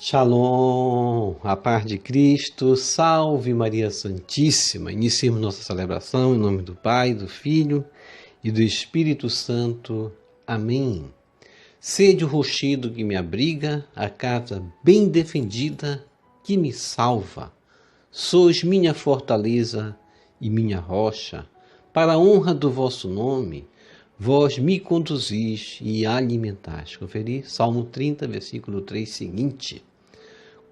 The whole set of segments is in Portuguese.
Shalom, a paz de Cristo, salve Maria Santíssima. Iniciemos nossa celebração em nome do Pai, do Filho e do Espírito Santo. Amém. Sede o rochedo que me abriga, a casa bem defendida que me salva. Sois minha fortaleza e minha rocha, para a honra do vosso nome. Vós me conduzis e alimentais. Conferir Salmo 30, versículo 3 seguinte.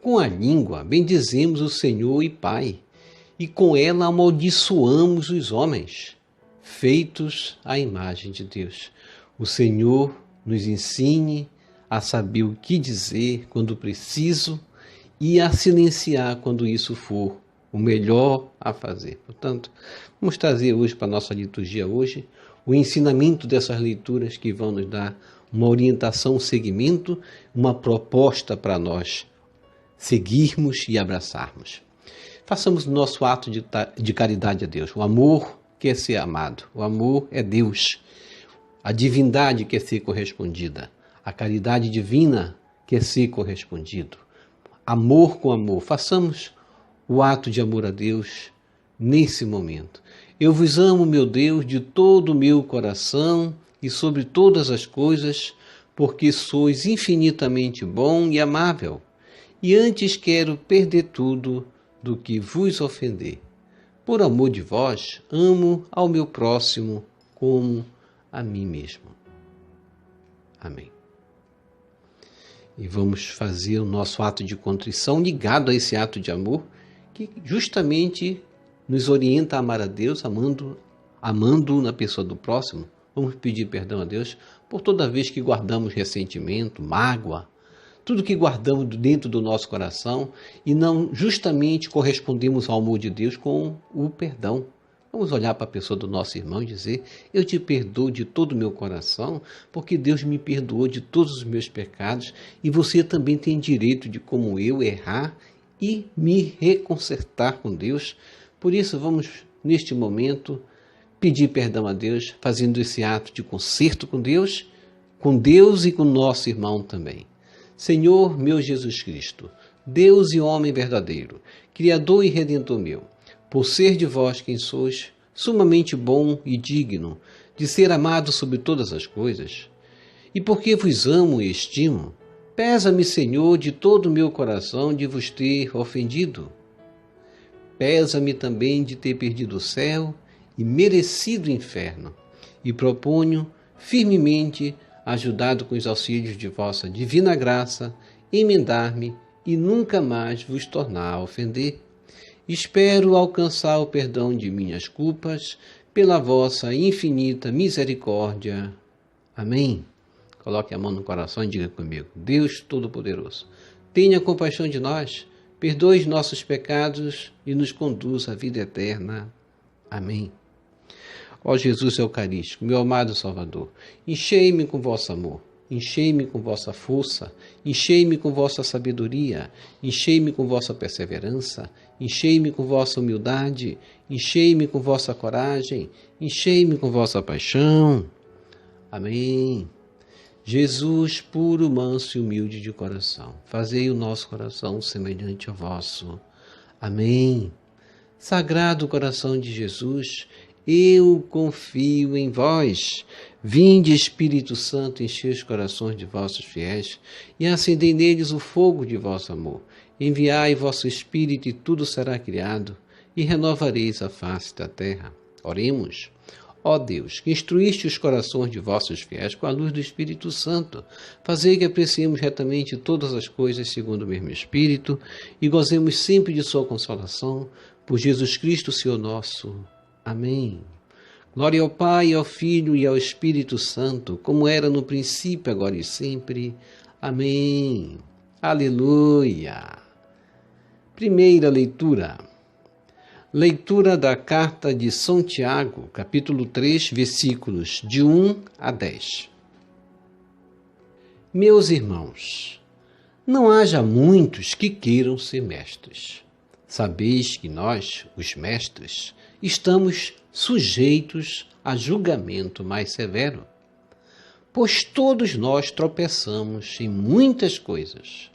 Com a língua bendizemos o Senhor e Pai, e com ela amaldiçoamos os homens, feitos à imagem de Deus. O Senhor nos ensine a saber o que dizer quando preciso e a silenciar quando isso for o melhor a fazer. Portanto, vamos trazer hoje para a nossa liturgia hoje o ensinamento dessas leituras que vão nos dar uma orientação, um segmento, uma proposta para nós seguirmos e abraçarmos. Façamos o nosso ato de caridade a Deus. O amor quer ser amado. O amor é Deus. A divindade quer ser correspondida. A caridade divina quer ser correspondido. Amor com amor. Façamos o ato de amor a Deus nesse momento. Eu vos amo, meu Deus, de todo o meu coração e sobre todas as coisas, porque sois infinitamente bom e amável. E antes quero perder tudo do que vos ofender. Por amor de vós, amo ao meu próximo como a mim mesmo. Amém. E vamos fazer o nosso ato de contrição ligado a esse ato de amor, que justamente nos orienta a amar a Deus, amando na pessoa do próximo. Vamos pedir perdão a Deus por toda vez que guardamos ressentimento, mágoa, tudo que guardamos dentro do nosso coração e não justamente correspondemos ao amor de Deus com o perdão. Vamos olhar para a pessoa do nosso irmão e dizer: eu te perdoo de todo o meu coração, porque Deus me perdoou de todos os meus pecados e você também tem direito de, como eu, errar e me reconsertar com Deus. Por isso, vamos, neste momento, pedir perdão a Deus, fazendo esse ato de conserto com Deus e com o nosso irmão também. Senhor meu Jesus Cristo, Deus e homem verdadeiro, Criador e Redentor meu, por ser de vós quem sois, sumamente bom e digno de ser amado sobre todas as coisas, e porque vos amo e estimo, pesa-me, Senhor, de todo o meu coração de vos ter ofendido. Pesa-me também de ter perdido o céu e merecido o inferno, e proponho firmemente, ajudado com os auxílios de vossa divina graça, emendar-me e nunca mais vos tornar a ofender. Espero alcançar o perdão de minhas culpas pela vossa infinita misericórdia. Amém. Coloque a mão no coração e diga comigo: Deus Todo-Poderoso, tenha compaixão de nós, perdoe os nossos pecados e nos conduza à vida eterna. Amém. Ó Jesus Eucarístico, meu amado Salvador, enchei-me com vosso amor, enchei-me com vossa força, enchei-me com vossa sabedoria, enchei-me com vossa perseverança, enchei-me com vossa humildade, enchei-me com vossa coragem, enchei-me com vossa paixão. Amém. Jesus, puro, manso e humilde de coração, fazei o nosso coração semelhante ao vosso. Amém. Sagrado coração de Jesus, eu confio em vós. Vinde, Espírito Santo, enchei os corações de vossos fiéis e acendei neles o fogo de vosso amor. Enviai vosso Espírito e tudo será criado e renovareis a face da terra. Oremos. Ó Deus, que instruíste os corações de vossos fiéis com a luz do Espírito Santo, fazei que apreciemos retamente todas as coisas segundo o mesmo Espírito e gozemos sempre de sua consolação, por Jesus Cristo, Senhor nosso. Amém. Glória ao Pai, ao Filho e ao Espírito Santo, como era no princípio, agora e sempre. Amém. Aleluia. Primeira leitura. Leitura da carta de São Tiago, capítulo 3, versículos de 1 a 10. Meus irmãos, não haja muitos que queiram ser mestres. Sabeis que nós, os mestres, estamos sujeitos a julgamento mais severo, pois todos nós tropeçamos em muitas coisas.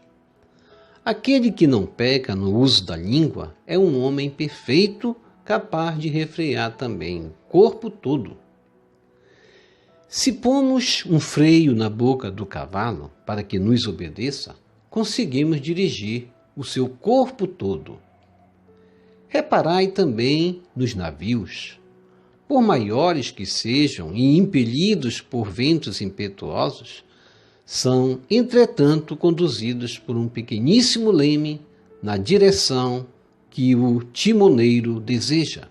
Aquele que não peca no uso da língua é um homem perfeito, capaz de refrear também o corpo todo. Se pomos um freio na boca do cavalo para que nos obedeça, conseguimos dirigir o seu corpo todo. Reparai também nos navios. Por maiores que sejam e impelidos por ventos impetuosos, são, entretanto, conduzidos por um pequeníssimo leme na direção que o timoneiro deseja.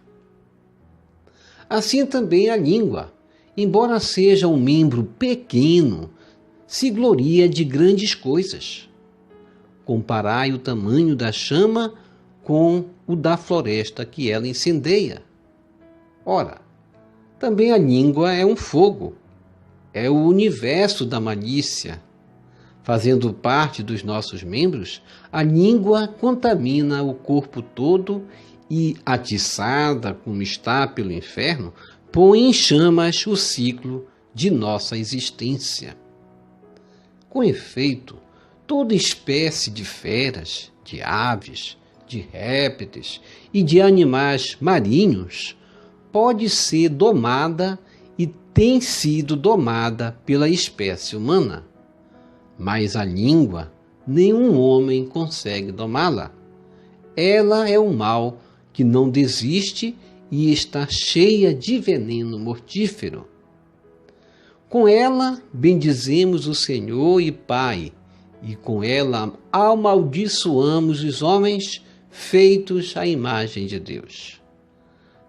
Assim também a língua, embora seja um membro pequeno, se gloria de grandes coisas. Comparai o tamanho da chama com o da floresta que ela incendeia. Ora, também a língua é um fogo, é o universo da malícia. Fazendo parte dos nossos membros, a língua contamina o corpo todo e, atiçada como está pelo inferno, põe em chamas o ciclo de nossa existência. Com efeito, toda espécie de feras, de aves, de répteis e de animais marinhos pode ser domada e tem sido domada pela espécie humana. Mas a língua, nenhum homem consegue domá-la. Ela é um mal que não desiste e está cheia de veneno mortífero. Com ela bendizemos o Senhor e Pai, e com ela amaldiçoamos os homens feitos à imagem de Deus.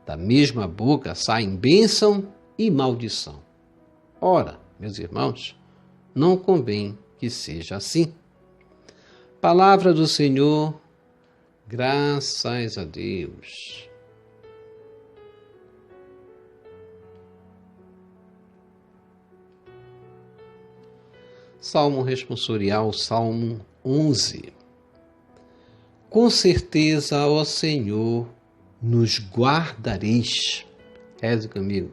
Da mesma boca saem bênção e maldição. Ora, meus irmãos, não convém que seja assim. Palavra do Senhor, graças a Deus. Salmo responsorial, Salmo 11. Com certeza, ó Senhor, nos guardareis. Reze comigo.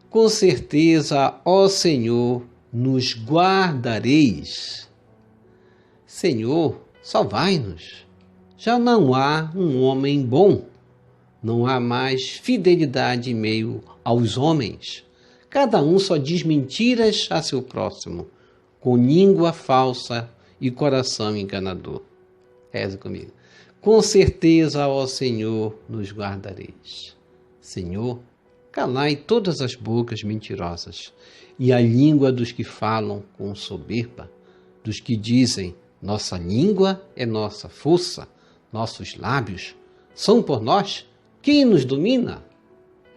Com certeza, ó Senhor, nos guardareis. Senhor, salvai-nos. Já não há um homem bom. Não há mais fidelidade em meio aos homens. Cada um só diz mentiras a seu próximo, com língua falsa e coração enganador. Reze comigo. Com certeza, ó Senhor, nos guardareis. Senhor, calai todas as bocas mentirosas e a língua dos que falam com soberba, dos que dizem, nossa língua é nossa força, nossos lábios são por nós. Quem nos domina?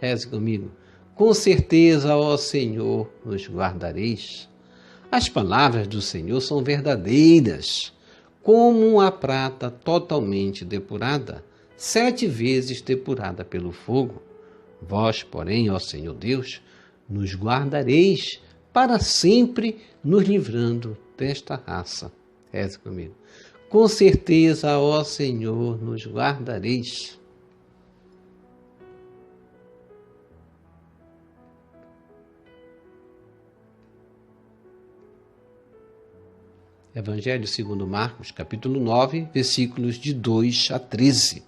Reze comigo. Com certeza, ó Senhor, nos guardareis. As palavras do Senhor são verdadeiras, como a prata totalmente depurada, 7 vezes depurada pelo fogo. Vós, porém, ó Senhor Deus, nos guardareis para sempre, nos livrando desta raça. Reze comigo. Com certeza, ó Senhor, nos guardareis. Evangelho segundo Marcos, capítulo 9, versículos de 2 a 13.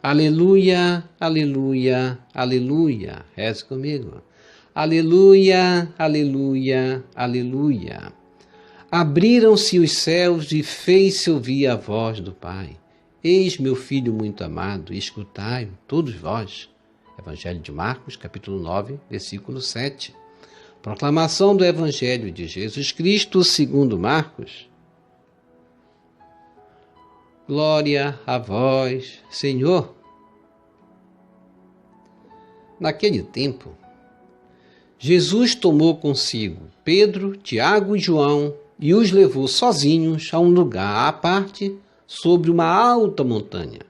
Aleluia, aleluia, aleluia. Reze comigo. Aleluia, aleluia, aleluia. Abriram-se os céus e fez-se ouvir a voz do Pai. Eis meu Filho muito amado, escutai-o, todos vós. Evangelho de Marcos, capítulo 9, versículo 7. Proclamação do Evangelho de Jesus Cristo segundo Marcos. Glória a vós, Senhor. Naquele tempo, Jesus tomou consigo Pedro, Tiago e João e os levou sozinhos a um lugar à parte sobre uma alta montanha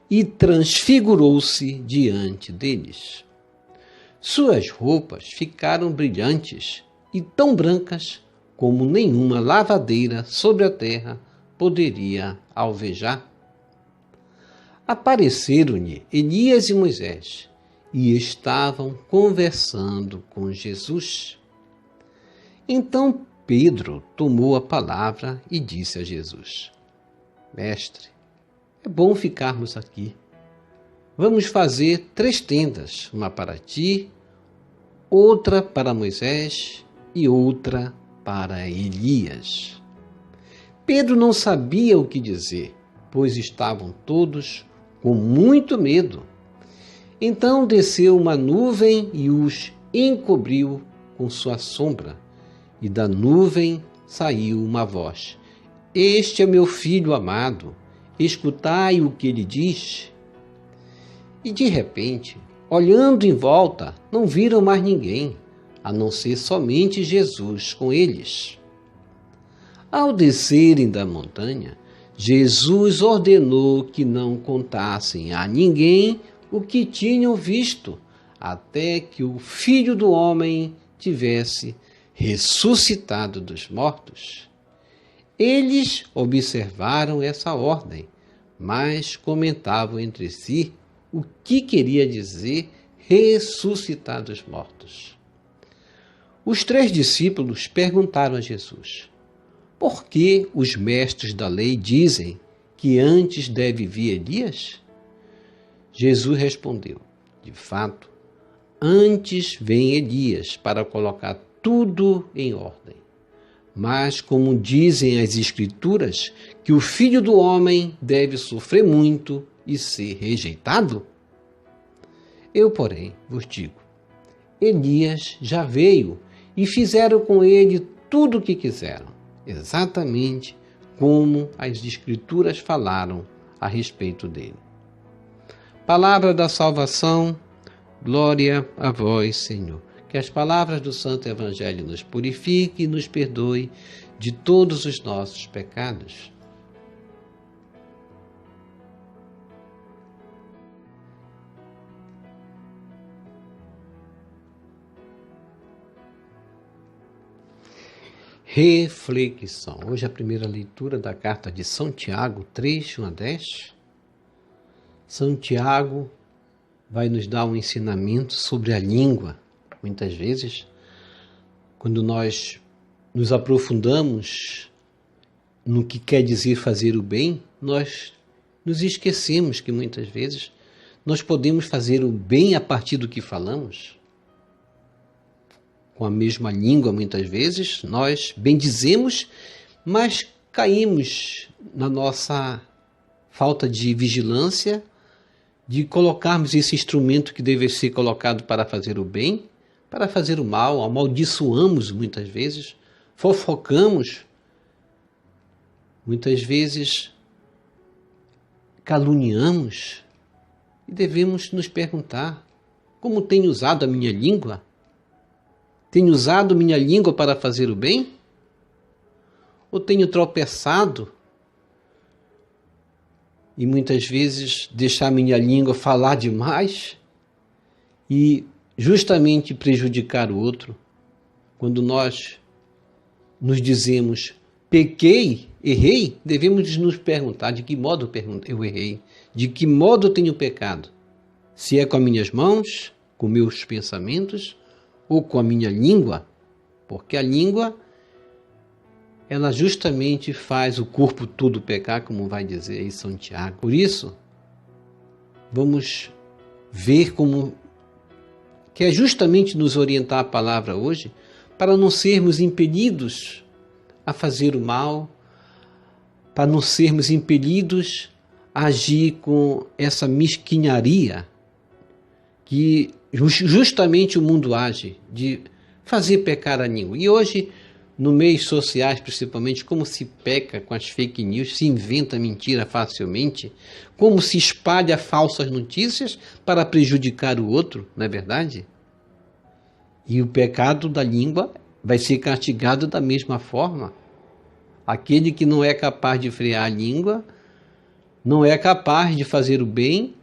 e transfigurou-se diante deles. Suas roupas ficaram brilhantes e tão brancas como nenhuma lavadeira sobre a terra poderia alvejar. Apareceram-lhe Elias e Moisés e estavam conversando com Jesus. Então Pedro tomou a palavra e disse a Jesus: Mestre, é bom ficarmos aqui. Vamos fazer 3 tendas, uma para ti, outra para Moisés e outra para Elias. Pedro não sabia o que dizer, pois estavam todos com muito medo. Então desceu uma nuvem e os encobriu com sua sombra, e da nuvem saiu uma voz: Este é meu filho amado, escutai o que ele diz. E de repente, olhando em volta, não viram mais ninguém, a não ser somente Jesus com eles. Ao descerem da montanha, Jesus ordenou que não contassem a ninguém o que tinham visto, até que o Filho do Homem tivesse ressuscitado dos mortos. Eles observaram essa ordem, mas comentavam entre si o que queria dizer ressuscitar dos mortos. Os 3 discípulos perguntaram a Jesus: Por que os mestres da lei dizem que antes deve vir Elias? Jesus respondeu: De fato, antes vem Elias para colocar tudo em ordem. Mas, como dizem as Escrituras, que o Filho do Homem deve sofrer muito e ser rejeitado? Eu, porém, vos digo, Elias já veio e fizeram com ele tudo o que quiseram, exatamente como as Escrituras falaram a respeito dele. Palavra da salvação, glória a vós, Senhor. Que as palavras do Santo Evangelho nos purifiquem e nos perdoe de todos os nossos pecados. Reflexão. Hoje a primeira leitura da carta de São Tiago 3, 1 a 10. São Tiago vai nos dar um ensinamento sobre a língua. Muitas vezes, quando nós nos aprofundamos no que quer dizer fazer o bem, nós nos esquecemos que muitas vezes nós podemos fazer o bem a partir do que falamos. Com a mesma língua, muitas vezes, nós bendizemos, mas caímos na nossa falta de vigilância, de colocarmos esse instrumento que deve ser colocado para fazer o bem, para fazer o mal, amaldiçoamos muitas vezes, fofocamos, muitas vezes caluniamos, e devemos nos perguntar: como tenho usado a minha língua? Tenho usado minha língua para fazer o bem? Ou tenho tropeçado e muitas vezes deixar minha língua falar demais e justamente prejudicar o outro? Quando nós nos dizemos pequei, errei, devemos nos perguntar de que modo eu errei, de que modo eu tenho pecado. Se é com as minhas mãos, com meus pensamentos ou com a minha língua, porque a língua, ela justamente faz o corpo todo pecar, como vai dizer aí São Tiago. Por isso, vamos ver como que é justamente nos orientar a palavra hoje, para não sermos impelidos a fazer o mal, para não sermos impelidos a agir com essa mesquinharia que justamente o mundo age, de fazer pecar a língua. E hoje, no meios sociais principalmente, como se peca com as fake news, se inventa mentira facilmente, como se espalha falsas notícias para prejudicar o outro, não é verdade? E o pecado da língua vai ser castigado da mesma forma. Aquele que não é capaz de frear a língua, não é capaz de fazer o bem,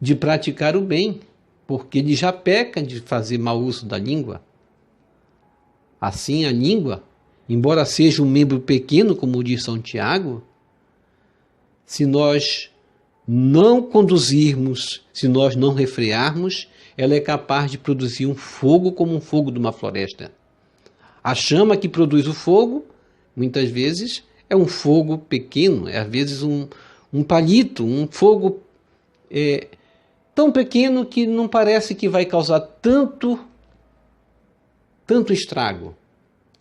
de praticar o bem, porque ele já peca de fazer mau uso da língua. Assim, a língua, embora seja um membro pequeno, como diz São Tiago, se nós não conduzirmos, se nós não refrearmos, ela é capaz de produzir um fogo como um fogo de uma floresta. A chama que produz o fogo, muitas vezes, é um fogo pequeno, é às vezes um palito, um fogo tão pequeno que não parece que vai causar tanto estrago.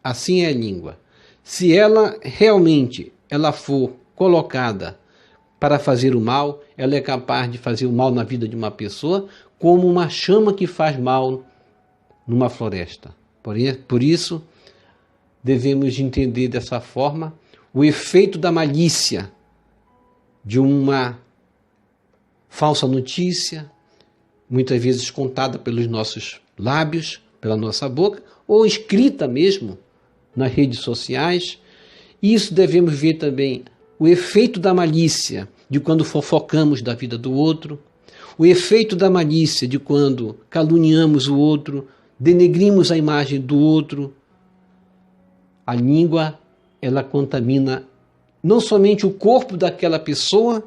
Assim é a língua. Se ela realmente for colocada para fazer o mal, ela é capaz de fazer o mal na vida de uma pessoa, como uma chama que faz mal numa floresta. Por isso, devemos entender dessa forma o efeito da malícia de uma falsa notícia, muitas vezes contada pelos nossos lábios, pela nossa boca, ou escrita mesmo nas redes sociais. Isso devemos ver também o efeito da malícia de quando fofocamos da vida do outro, o efeito da malícia de quando caluniamos o outro, denegrimos a imagem do outro. A língua, ela contamina não somente o corpo daquela pessoa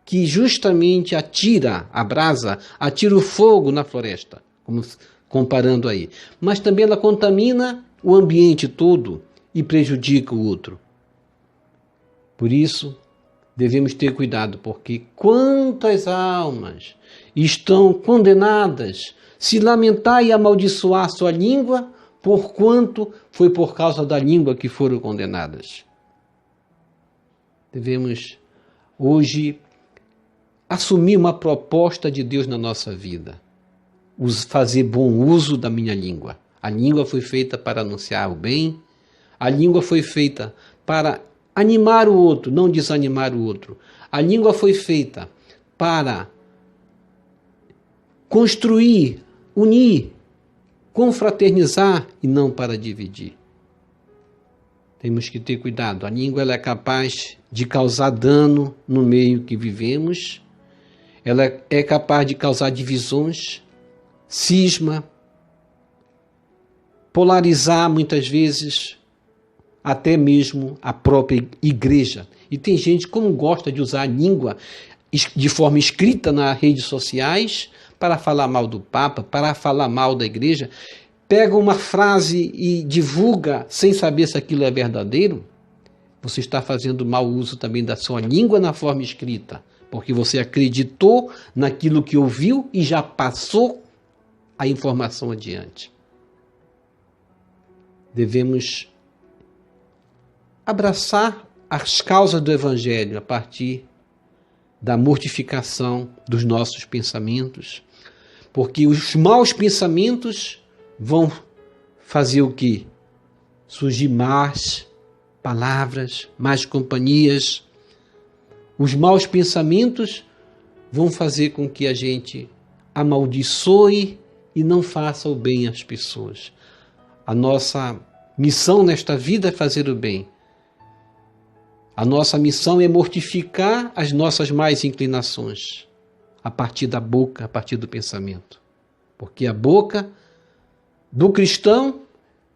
que justamente atira a brasa, atira o fogo na floresta, como comparando aí, mas também ela contamina o ambiente todo e prejudica o outro. Por isso, devemos ter cuidado, porque quantas almas estão condenadas se lamentar e amaldiçoar sua língua, porquanto foi por causa da língua que foram condenadas. Devemos hoje assumir uma proposta de Deus na nossa vida, fazer bom uso da minha língua. A língua foi feita para anunciar o bem, a língua foi feita para animar o outro, não desanimar o outro. A língua foi feita para construir, unir, confraternizar e não para dividir. Temos que ter cuidado. A língua ela é capaz de causar dano no meio que vivemos. Ela é capaz de causar divisões, cisma, polarizar muitas vezes até mesmo a própria igreja. E tem gente como gosta de usar a língua de forma escrita nas redes sociais para falar mal do Papa, para falar mal da igreja. Pega uma frase e divulga sem saber se aquilo é verdadeiro. Você está fazendo mau uso também da sua língua na forma escrita, porque você acreditou naquilo que ouviu e já passou a informação adiante. Devemos abraçar as causas do Evangelho a partir da mortificação dos nossos pensamentos, porque os maus pensamentos vão fazer o quê? Surgir más palavras, más companhias. Os maus pensamentos vão fazer com que a gente amaldiçoe e não faça o bem às pessoas. A nossa missão nesta vida é fazer o bem. A nossa missão é mortificar as nossas más inclinações a partir da boca, a partir do pensamento. Porque a boca do cristão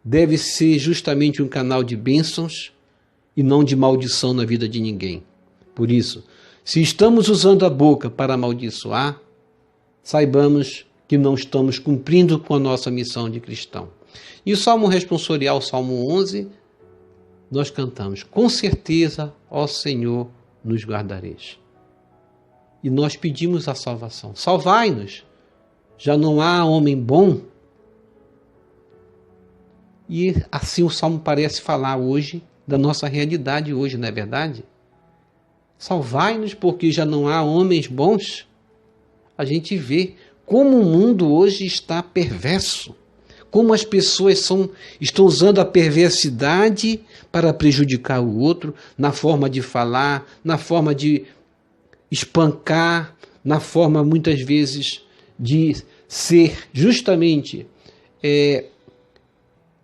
deve ser justamente um canal de bênçãos e não de maldição na vida de ninguém. Por isso, se estamos usando a boca para amaldiçoar, saibamos que não estamos cumprindo com a nossa missão de cristão. E o Salmo responsorial, o Salmo 11, nós cantamos: com certeza, ó Senhor, nos guardareis. E nós pedimos a salvação. Salvai-nos. Já não há homem bom. E assim o Salmo parece falar hoje da nossa realidade hoje, não é verdade? Salvai-nos porque já não há homens bons. A gente vê como o mundo hoje está perverso. Como as pessoas estão usando a perversidade para prejudicar o outro, na forma de falar, na forma de espancar, na forma muitas vezes de ser justamente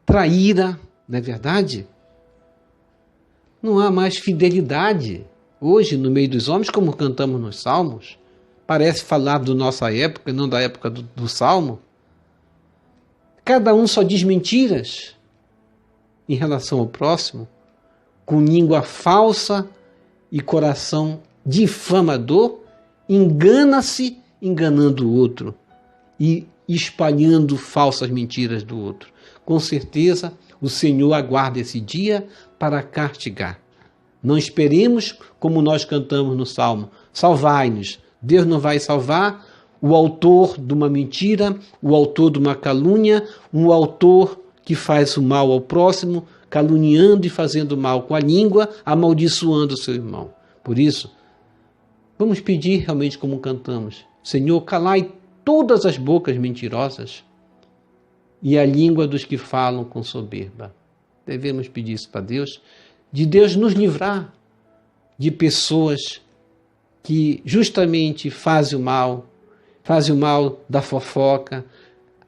traíra, não é verdade? Não há mais fidelidade hoje no meio dos homens, como cantamos nos Salmos. Parece falar da nossa época, não da época do Salmo. Cada um só diz mentiras em relação ao próximo, com língua falsa e coração difamador, engana-se enganando o outro e espalhando falsas mentiras do outro. Com certeza, o Senhor aguarda esse dia para castigar. Não esperemos como nós cantamos no Salmo. Salvai-nos. Deus não vai salvar o autor de uma mentira, o autor de uma calúnia, um autor que faz o mal ao próximo, caluniando e fazendo mal com a língua, amaldiçoando o seu irmão. Por isso, vamos pedir realmente como cantamos. Senhor, calai todas as bocas mentirosas e a língua dos que falam com soberba. Devemos pedir isso para Deus, de Deus nos livrar de pessoas que justamente fazem o mal da fofoca,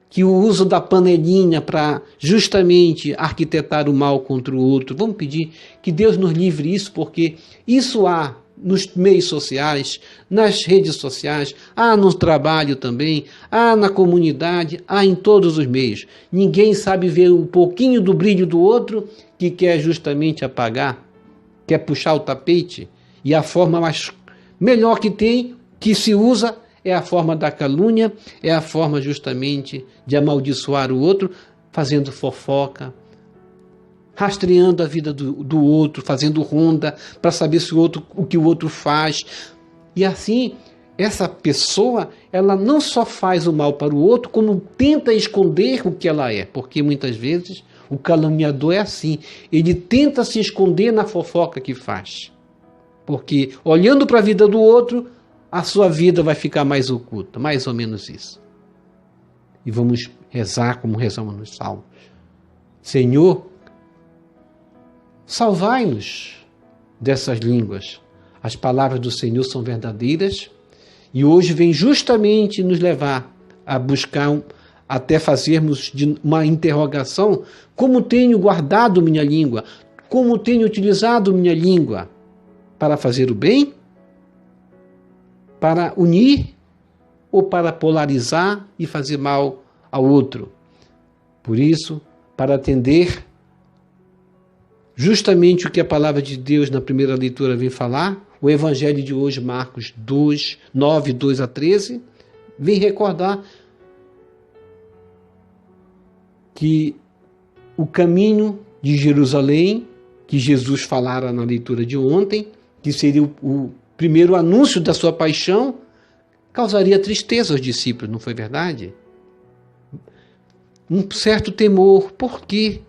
que o uso da panelinha para justamente arquitetar o mal contra o outro. Vamos pedir que Deus nos livre disso, porque isso há nos meios sociais, nas redes sociais, há no trabalho também, há na comunidade, há em todos os meios. Ninguém sabe ver um pouquinho do brilho do outro que quer justamente apagar, quer puxar o tapete, e a forma melhor que tem, que se usa, é a forma da calúnia, é a forma justamente de amaldiçoar o outro, fazendo fofoca, rastreando a vida do outro, fazendo ronda para saber o que o outro faz. E assim, essa pessoa, ela não só faz o mal para o outro, como tenta esconder o que ela é, porque muitas vezes o caluniador é assim, ele tenta se esconder na fofoca que faz, porque olhando para a vida do outro, a sua vida vai ficar mais oculta, mais ou menos isso. E vamos rezar como rezamos nos Salmos. Senhor, salvai-nos dessas línguas. As palavras do Senhor são verdadeiras e hoje vem justamente nos levar a buscar, até fazermos uma interrogação, como tenho guardado minha língua, como tenho utilizado minha língua para fazer o bem, para unir ou para polarizar e fazer mal ao outro. Por isso, para atender justamente o que a palavra de Deus na primeira leitura vem falar, o evangelho de hoje, Marcos 2, 9, 2 a 13, vem recordar que o caminho de Jerusalém, que Jesus falara na leitura de ontem, que seria o primeiro anúncio da sua paixão, causaria tristeza aos discípulos, não foi verdade? Um certo temor, porque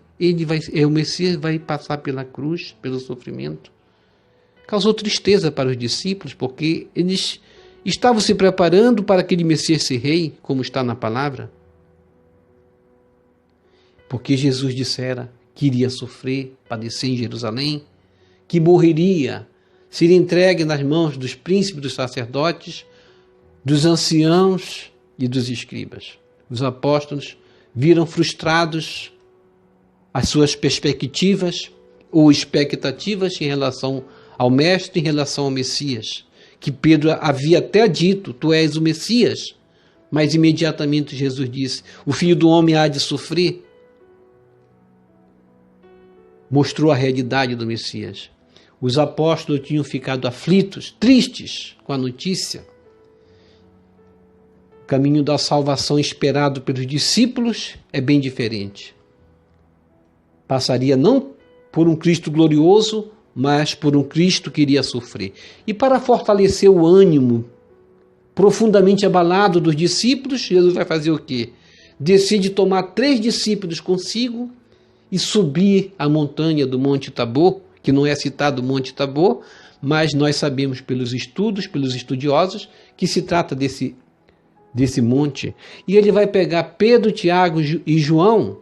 o Messias vai passar pela cruz, pelo sofrimento. Causou tristeza para os discípulos, porque eles estavam se preparando para aquele Messias ser rei, como está na palavra. Porque Jesus dissera que iria sofrer, padecer em Jerusalém, que morreria, seria entregue nas mãos dos príncipes, dos sacerdotes, dos anciãos e dos escribas. Os apóstolos viram frustrados as suas perspectivas ou expectativas em relação ao Mestre, em relação ao Messias, que Pedro havia até dito, tu és o Messias, mas imediatamente Jesus disse, o Filho do Homem há de sofrer. Mostrou a realidade do Messias. Os apóstolos tinham ficado aflitos, tristes com a notícia. O caminho da salvação esperado pelos discípulos é bem diferente. Passaria não por um Cristo glorioso, mas por um Cristo que iria sofrer. E para fortalecer o ânimo profundamente abalado dos discípulos, Jesus vai fazer o quê? Decide tomar 3 discípulos consigo e subir a montanha do Monte Tabor, que não é citado Monte Tabor, mas nós sabemos pelos estudos, pelos estudiosos, que se trata desse monte. E ele vai pegar Pedro, Tiago e João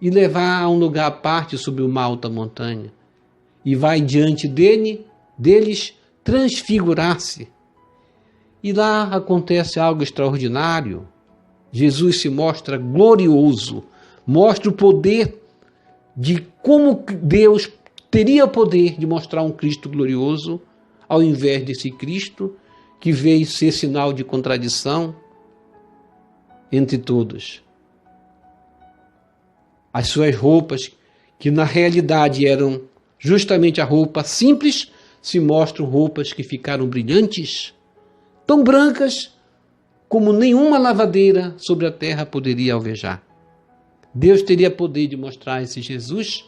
e levar a um lugar à parte sobre uma alta montanha. E vai diante deles transfigurar-se. E lá acontece algo extraordinário. Jesus se mostra glorioso, mostra o poder de como Deus teria poder de mostrar um Cristo glorioso, ao invés desse Cristo que veio ser sinal de contradição entre todos. As suas roupas, que na realidade eram justamente a roupa simples, se mostram roupas que ficaram brilhantes, tão brancas como nenhuma lavadeira sobre a terra poderia alvejar. Deus teria poder de mostrar esse Jesus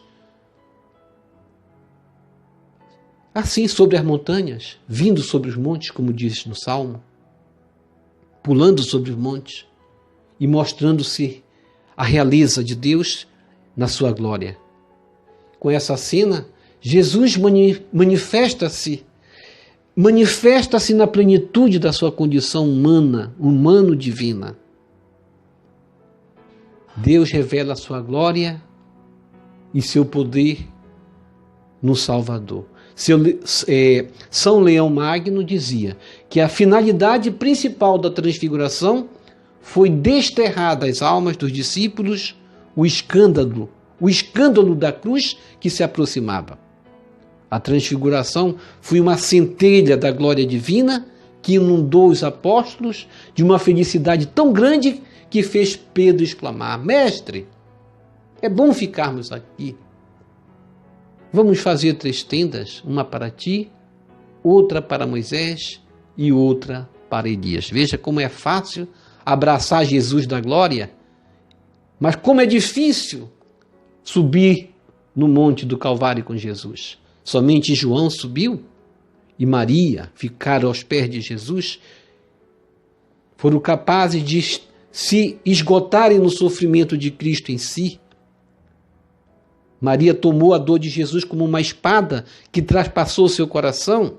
assim sobre as montanhas, vindo sobre os montes, como diz no Salmo, pulando sobre os montes e mostrando-se a realeza de Deus na sua glória. Com essa cena, Jesus manifesta-se na plenitude da sua condição humana, humano-divina. Deus revela a sua glória e seu poder no Salvador. São Leão Magno dizia que a finalidade principal da transfiguração foi desterrar das almas dos discípulos o escândalo da cruz que se aproximava. A transfiguração foi uma centelha da glória divina que inundou os apóstolos de uma felicidade tão grande que fez Pedro exclamar: Mestre, é bom ficarmos aqui. Vamos fazer 3 tendas, uma para ti, outra para Moisés e outra para Elias. Veja como é fácil abraçar Jesus da glória, mas como é difícil subir no monte do Calvário com Jesus. Somente João subiu e Maria ficaram aos pés de Jesus, foram capazes de se esgotarem no sofrimento de Cristo em si. Maria tomou a dor de Jesus como uma espada que traspassou seu coração.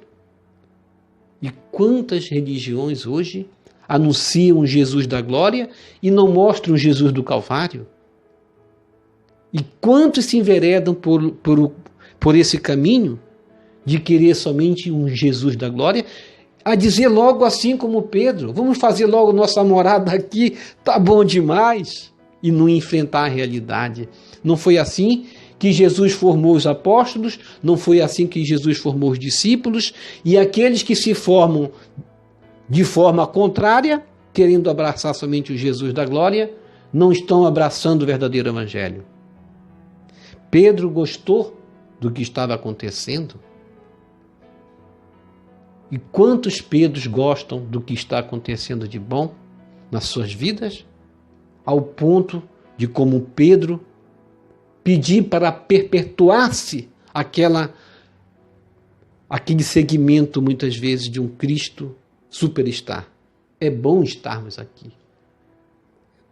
E quantas religiões hoje anunciam Jesus da glória e não mostram Jesus do Calvário? E quantos se enveredam por esse caminho de querer somente um Jesus da glória, a dizer logo assim como Pedro: vamos fazer logo nossa morada aqui, tá bom demais, e não enfrentar a realidade. Não foi assim que Jesus formou os apóstolos, não foi assim que Jesus formou os discípulos, e aqueles que se formam de forma contrária, querendo abraçar somente o Jesus da glória, não estão abraçando o verdadeiro evangelho. Pedro gostou do que estava acontecendo. E quantos Pedros gostam do que está acontecendo de bom nas suas vidas, ao ponto de, como Pedro, pedir para perpetuar-se aquele segmento, muitas vezes, de um Cristo superstar. É bom estarmos aqui.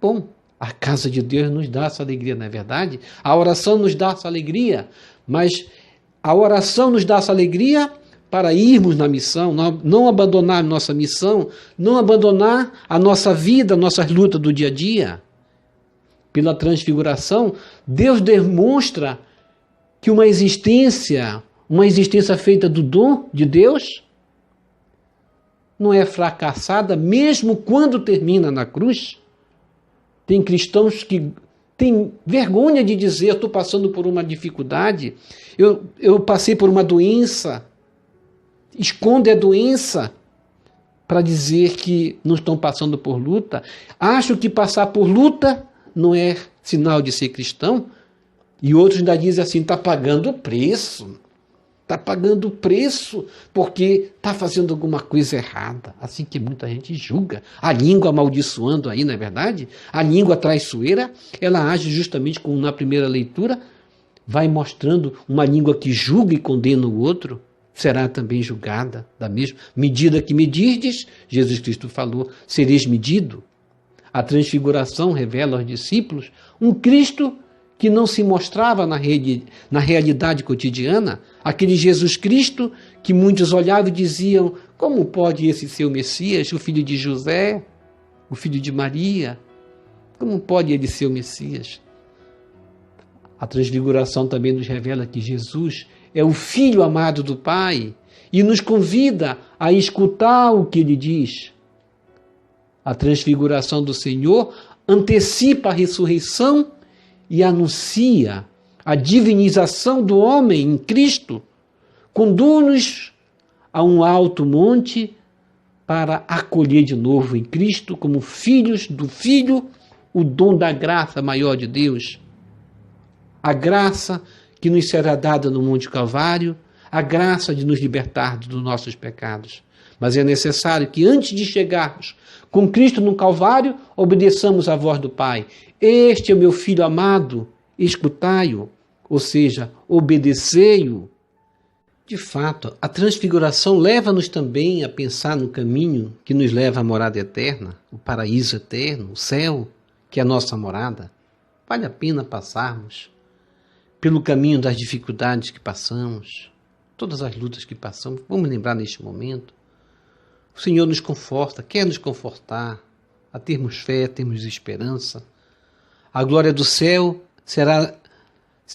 Bom, a casa de Deus nos dá essa alegria, não é verdade? A oração nos dá essa alegria, mas a oração nos dá essa alegria para irmos na missão, não abandonar nossa missão, não abandonar a nossa vida, a nossas lutas do dia a dia. Pela transfiguração, Deus demonstra que uma existência feita do dom de Deus, não é fracassada mesmo quando termina na cruz. Tem cristãos que têm vergonha de dizer: estou passando por uma dificuldade, eu passei por uma doença. Esconde a doença para dizer que não estão passando por luta. Acham que passar por luta não é sinal de ser cristão. E outros ainda dizem assim: está pagando preço. Está pagando preço porque está fazendo alguma coisa errada. Assim que muita gente julga. A língua amaldiçoando aí, não é verdade? A língua traiçoeira, ela age justamente como na primeira leitura, vai mostrando uma língua que julga e condena o outro. Será também julgada da mesma medida que medirdes, Jesus Cristo falou, sereis medido. A transfiguração revela aos discípulos um Cristo que não se mostrava na realidade cotidiana, aquele Jesus Cristo que muitos olhavam e diziam: como pode esse ser o Messias, o filho de José, o filho de Maria? Como pode ele ser o Messias? A transfiguração também nos revela que Jesus é o Filho amado do Pai e nos convida a escutar o que ele diz. A transfiguração do Senhor antecipa a ressurreição e anuncia a divinização do homem em Cristo, conduz-nos a um alto monte para acolher de novo em Cristo, como filhos do Filho, o dom da graça maior de Deus. A graça que nos será dada no Monte Calvário, a graça de nos libertar dos nossos pecados. Mas é necessário que, antes de chegarmos com Cristo no Calvário, obedeçamos à voz do Pai. Este é o meu Filho amado, escutai-o, ou seja, obedecei-o. De fato, a transfiguração leva-nos também a pensar no caminho que nos leva à morada eterna, o paraíso eterno, o céu, que é a nossa morada. Vale a pena passarmos pelo caminho das dificuldades que passamos, todas as lutas que passamos. Vamos lembrar neste momento. O Senhor nos conforta, quer nos confortar, a termos fé, a termos esperança. A glória do céu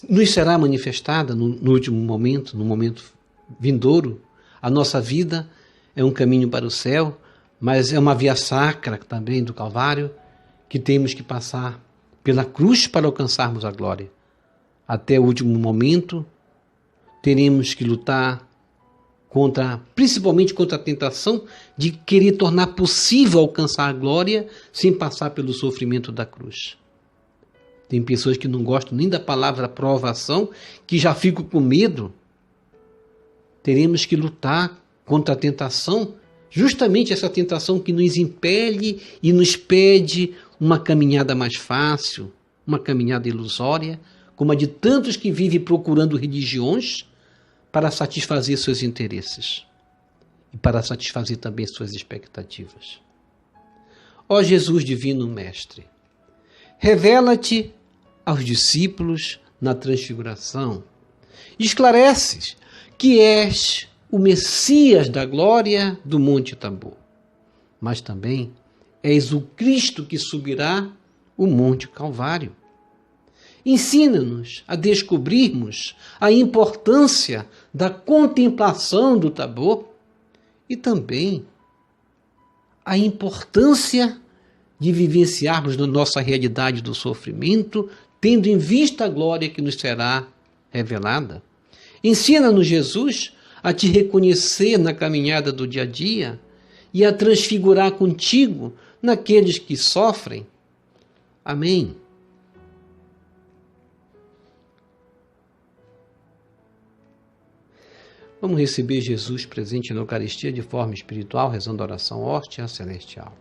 nos será manifestada no último momento, no momento vindouro. A nossa vida é um caminho para o céu, mas é uma via sacra também do Calvário, que temos que passar pela cruz para alcançarmos a glória. Até o último momento, teremos que lutar principalmente contra a tentação de querer tornar possível alcançar a glória sem passar pelo sofrimento da cruz. Tem pessoas que não gostam nem da palavra provação, que já ficam com medo. Teremos que lutar contra a tentação, justamente essa tentação que nos impele e nos pede uma caminhada mais fácil, uma caminhada ilusória, como a de tantos que vivem procurando religiões para satisfazer seus interesses e para satisfazer também suas expectativas. Ó Jesus Divino Mestre, revela-te aos discípulos na transfiguração, esclareces que és o Messias da glória do Monte Tabor, mas também és o Cristo que subirá o Monte Calvário. Ensina-nos a descobrirmos a importância da contemplação do Tabor e também a importância de vivenciarmos na nossa realidade do sofrimento, tendo em vista a glória que nos será revelada. Ensina-nos, Jesus, a te reconhecer na caminhada do dia a dia e a transfigurar contigo naqueles que sofrem. Amém. Vamos receber Jesus presente na Eucaristia de forma espiritual, rezando a oração Hóstia Celestial.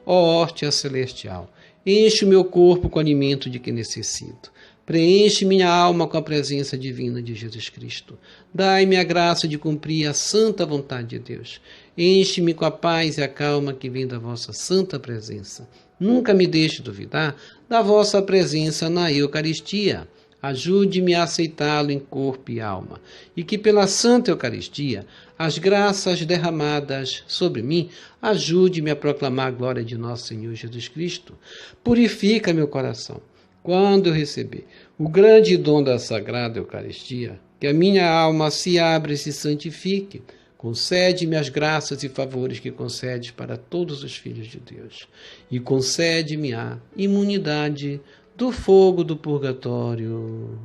Ó Hóstia Celestial, enche o meu corpo com o alimento de que necessito. Preenche minha alma com a presença divina de Jesus Cristo. Dai-me a graça de cumprir a santa vontade de Deus. Enche-me com a paz e a calma que vem da vossa santa presença. Nunca me deixe duvidar da vossa presença na Eucaristia. Ajude-me a aceitá-lo em corpo e alma, e que pela Santa Eucaristia, as graças derramadas sobre mim, ajude-me a proclamar a glória de nosso Senhor Jesus Cristo. Purifica meu coração. Quando eu receber o grande dom da Sagrada Eucaristia, que a minha alma se abra e se santifique, concede-me as graças e favores que concedes para todos os filhos de Deus, e concede-me a imunidade do fogo do purgatório.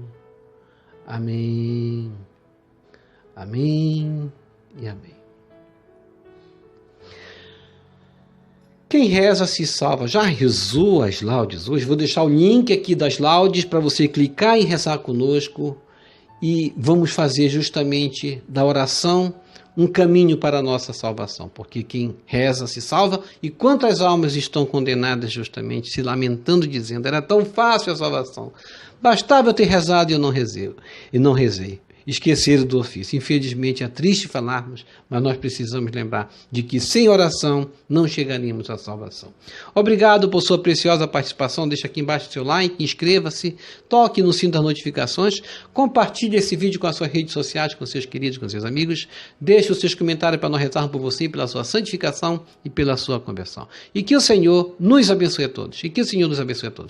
Amém. Amém e amém. Quem reza se salva. Já rezou as laudes hoje? Vou deixar o link aqui das laudes para você clicar e rezar conosco. E vamos fazer justamente da oração um caminho para a nossa salvação, porque quem reza se salva. E quantas almas estão condenadas justamente, se lamentando, dizendo: era tão fácil a salvação, bastava eu ter rezado e eu não rezei. Esqueceram do ofício. Infelizmente é triste falarmos, mas nós precisamos lembrar de que sem oração não chegaríamos à salvação. Obrigado por sua preciosa participação. Deixa aqui embaixo o seu like, inscreva-se, toque no sino das notificações, compartilhe esse vídeo com as suas redes sociais, com seus queridos, com seus amigos. Deixe os seus comentários para nós rezarmos por você, pela sua santificação e pela sua conversão. E que o Senhor nos abençoe a todos.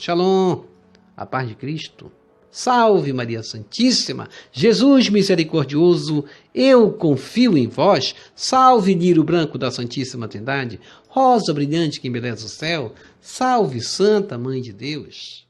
Shalom, a paz de Cristo. Salve Maria Santíssima, Jesus misericordioso, eu confio em vós. Salve lírio branco da Santíssima Trindade, rosa brilhante que embeleza o céu. Salve Santa Mãe de Deus.